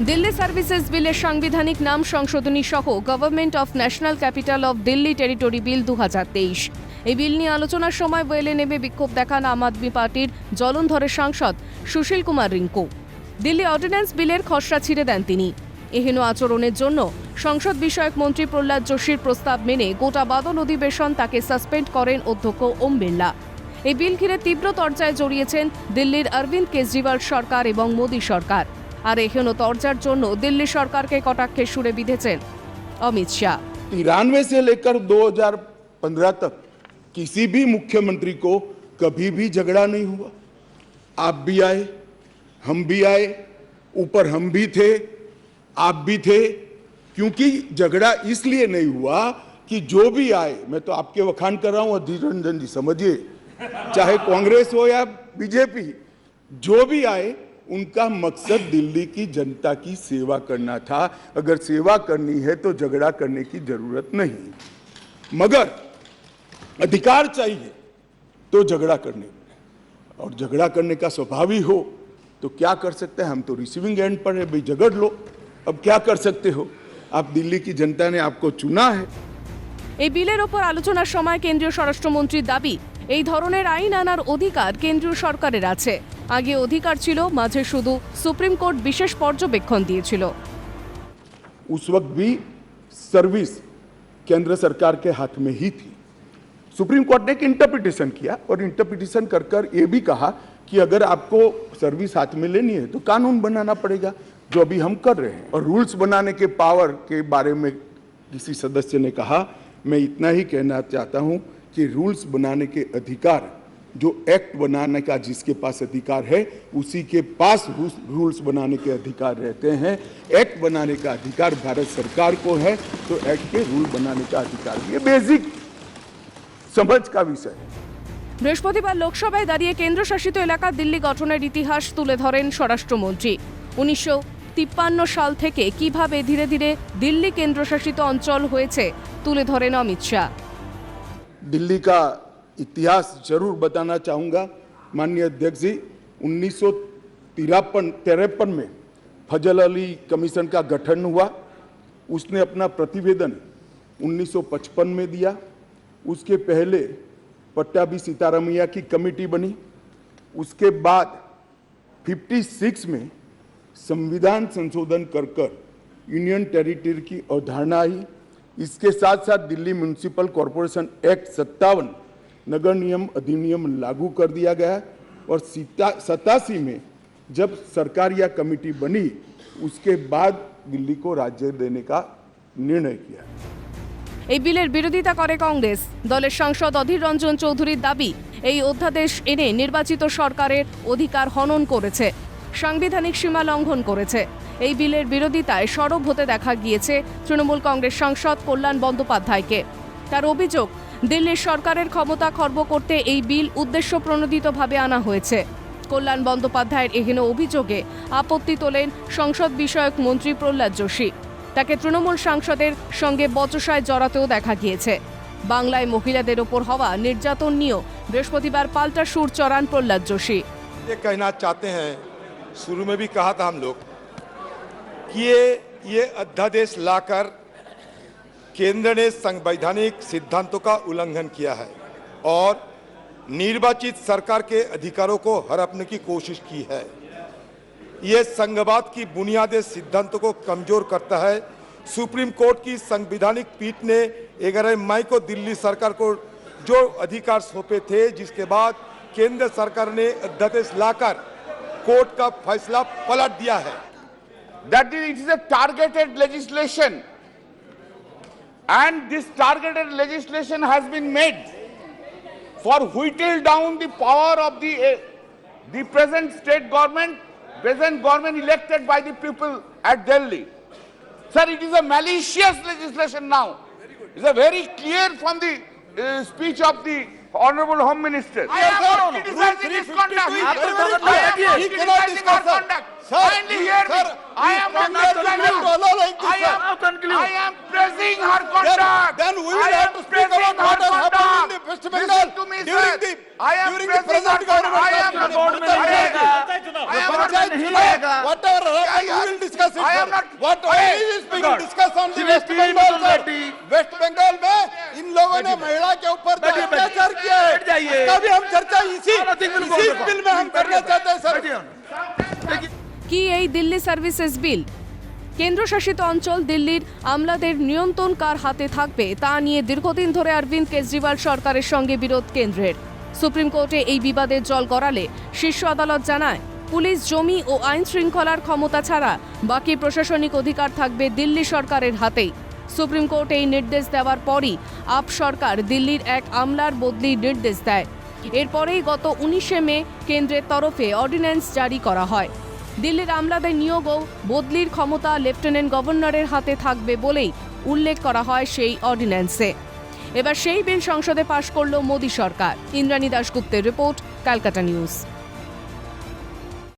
Delhi services বিলের সাংবিধানিক নাম সংশোধনী সহ government of national capital of Delhi territory bill 2023। এই বিল নিয়ে আলোচনার সময় ওয়েলে নেমে বিক্ষোভ দেখান আম আদমি পার্টির জলন্ধরের সাংসদ সুশীল কুমার রিঙ্কু। দিল্লি অর্ডিন্যান্স বিলের খসড়া ছিঁড়ে দেন তিনি। এহেন আচরণের জন্য সংসদ বিষয়ক মন্ত্রী প্রহ্লাদ যোশীর প্রস্তাব মেনে গোটা বাদল অধিবেশন তাকে সাসপেন্ড করেন অধ্যক্ষ ওম বিড়লা। এই বিল ঘিরে তীব্র তরজায় জড়িয়েছেন দিল্লির অরবিন্দ কেজরিওয়াল সরকার এবং মোদী সরকার। আর এহেন তরজার জন্য দিল্লি সরকারকে কটাক্ষের সুরে বিঁধেছেন অমিত শাহ। 93 से लेकर 2015 तक किसी भी मुख्यमंत्री को कभी भी झगड़ा नहीं हुआ। आप भी आए, हम भी आए, ऊपर हम भी थे, आप भी थे। क्योंकि झगड़ा इसलिए नहीं हुआ कि जो भी आए, मैं तो आपके वखान कर रहा हूं अधीर रंजन जी, समझिए, चाहे कांग्रेस हो या बीजेपी, जो भी आए उनका मकसद दिल्ली की जनता की सेवा करना था। अगर सेवा करनी है तो झगड़ा करने की जरूरत नहीं, मगर अधिकार चाहिए तो झगड़ा करने, और झगड़ा करने का स्वभाव ही हो तो क्या कर सकते हैं। हम तो रिसीविंग एंड पर है, भाई झगड़ लो, अब क्या कर सकते हो। आप दिल्ली की जनता ने आपको चुना है। এই বিলের ওপর আলোচনার সময় কেন্দ্রীয় স্বরাষ্ট্রমন্ত্রীর দাবি, এই ধরনের আইন আনার অধিকার কেন্দ্রীয় সরকারের আছে। আগে অধিকার ছিল, মাঝে শুধু সুপ্রিম কোর্ট বিশেষ পর্যবেক্ষণ দিয়েছিল। उस वक्त भी सर्विस केंद्र सरकार के हाथ में ही थी। सुप्रीम कोर्ट ने एक इंटरप्रिटेशन किया और इंटरप्रिटेशन कर ये भी कहा कि अगर आपको सर्विस हाथ में लेनी है तो कानून बनाना पड़ेगा, जो अभी हम कर रहे हैं। और रूल्स बनाने के पावर के बारे में किसी सदस्य ने कहा, मैं इतना ही कहना चाहता हूं कि रूल्स बनाने के अधिकार, जो एक्ट बनाने का जिसके पास अधिकार है उसी के पास रूल्स बनाने के अधिकार रहते हैं। एक्ट बनाने का अधिकार भारत सरकार को है, तो एक्ट के रूल बनाने का अधिकार, ये बेसिक समझ का विषय है। বৃহস্পতিবার লোকসভায় দাঁড়িয়ে কেন্দ্রশাসিত এলাকা দিল্লি গঠনের ইতিহাস তুলে ধরেন স্বরাষ্ট্রমন্ত্রী। 1953 সাল থেকে কিভাবে ধীরে ধীরে দিল্লি কেন্দ্রশাসিত অঞ্চল হয়েছে তুলে ধরেন অমিত শাহ। दिल्ली का इतिहास जरूर बताना चाहूँगा माननीय अध्यक्ष जी। 1953 में फजल अली कमीशन का गठन हुआ। उसने अपना प्रतिवेदन 1955 में दिया। उसके पहले पट्टाभी सीतारामैया की कमेटी बनी। उसके बाद 56 में संविधान संशोधन कर यूनियन टेरिटरी की अवधारणा आई। इसके साथ साथ दिल्ली म्यूनिसिपल कॉरपोरेशन एक्ट 57 नगर नियम अधिनियम लागू कर दिया गया। और 87 में जब सरकार या कमेटी बनी, उसके बाद दिल्ली को राज्य देने का निर्णय किया। এই বিলের বিরোধিতা করে কংগ্রেস। দলের সাংসদ অধীর রঞ্জন চৌধুরীর দাবি, এই অধ্যাদেশ এনে নির্বাচিত সরকারের অধিকার হনন করেছে, সাংবিধানিক সীমা লঙ্ঘন করেছে। এই বিলের বিরোধিতায় সরব হতে দেখা গিয়েছে তৃণমূল কংগ্রেস সাংসদ কল্যাণ বন্দ্যোপাধ্যায়কে। তার অভিযোগ, দিল্লির সরকারের ক্ষমতা খর্ব করতে এই বিল উদ্দেশ্য প্রণোদিতভাবে আনা হয়েছে। কল্যাণ বন্দ্যোপাধ্যায়ের এহেন অভিযোগে আপত্তি তোলেন সংসদ বিষয়ক মন্ত্রী প্রহ্লাদ যোশী। তাকে তৃণমূল সাংসদের সঙ্গে বচসায় জড়াতেও দেখা গিয়েছে। বাংলায় মহিলাদের ওপর হওয়া নির্যাতন নিয়েও বৃহস্পতিবার পাল্টা সুর চড়ান প্রহ্লাদ যোশী। ये कहना चाहते हैं, शुरू में भी कहा था हम लोग कि ये अध्यादेश लाकर केंद्र ने संवैधानिक सिद्धांतों का उल्लंघन किया है और निर्वाचित सरकार के अधिकारों को हड़पने की कोशिश की है। ये संघवाद की बुनियादी सिद्धांतों को कमजोर करता है। सुप्रीम कोर्ट की संवैधानिक पीठ ने 11 मई को दिल्ली सरकार को जो अधिकार सौंपे थे, जिसके बाद केंद्र सरकार ने अध्यादेश लाकर कोर्ट का फैसला पलट दिया है। That it is a targeted legislation, and this targeted legislation has been made for whittle down the power of the present state government, elected by the people at Delhi. Sir, it is a malicious legislation now. It is a very clear from the speech of the Honorable Home Minister. I am not criticizing his conduct. I am not criticizing our conduct. Kindly hear me. I am not criticizing. I am praising her conduct. Then we will have to speak about what has happened in the West Bengal Listen to me, sir. I am praising her conduct. I am right, नहीं Chula. रहेगा। Whatever happened, we will discuss it. I sir. am not- Whatever Hey, is, we God. will discuss on the Shri West P. Bengal, Mithun sir. Reddy. West Bengal में इन लोगों ने महिला के ऊपर जो बैठिए, अत्याचार किया है, बैठ जाइए। इसका भी हम चर्चा इसी बैठिए, बिल में हम करना चाहते हैं, सर। बैठिए। কি এই দিল্লি সার্ভিসেস বিল? কেন্দ্রশাসিত অঞ্চল দিল্লির আমলাদের নিয়ন্ত্রণ কার হাতে থাকবে তা নিয়ে দীর্ঘদিন ধরে অরবিন্দ কেজরিওয়াল সরকারের সঙ্গে বিরোধ কেন্দ্রের। সুপ্রিম কোর্টে এই বিবাদের জল গড়ালে শীর্ষ আদালত জানায় পুলিশ, জমি ও আইন শৃঙ্খলার ক্ষমতা ছাড়া বাকি প্রশাসনিক অধিকার থাকবে দিল্লি সরকারের হাতেই। সুপ্রিম কোর্ট এই নির্দেশ দেওয়ার পরই আপ সরকার দিল্লির এক আমলার বদলির নির্দেশ দেয়। এরপরেই গত 19শে মে কেন্দ্রের তরফে অর্ডিন্যান্স জারি করা হয়। দিল্লির আমলাদের নিয়োগ ও বদলির ক্ষমতা লেফটেন্যান্ট গভর্নরের হাতে থাকবে বলেই উল্লেখ করা হয় সেই অর্ডিন্যান্সে। এবার সেই বিল সংসদে পাশ করল মোদী সরকার। ইন্দ্রাণী দাশগুপ্তের রিপোর্ট, ক্যালকাটা নিউজ।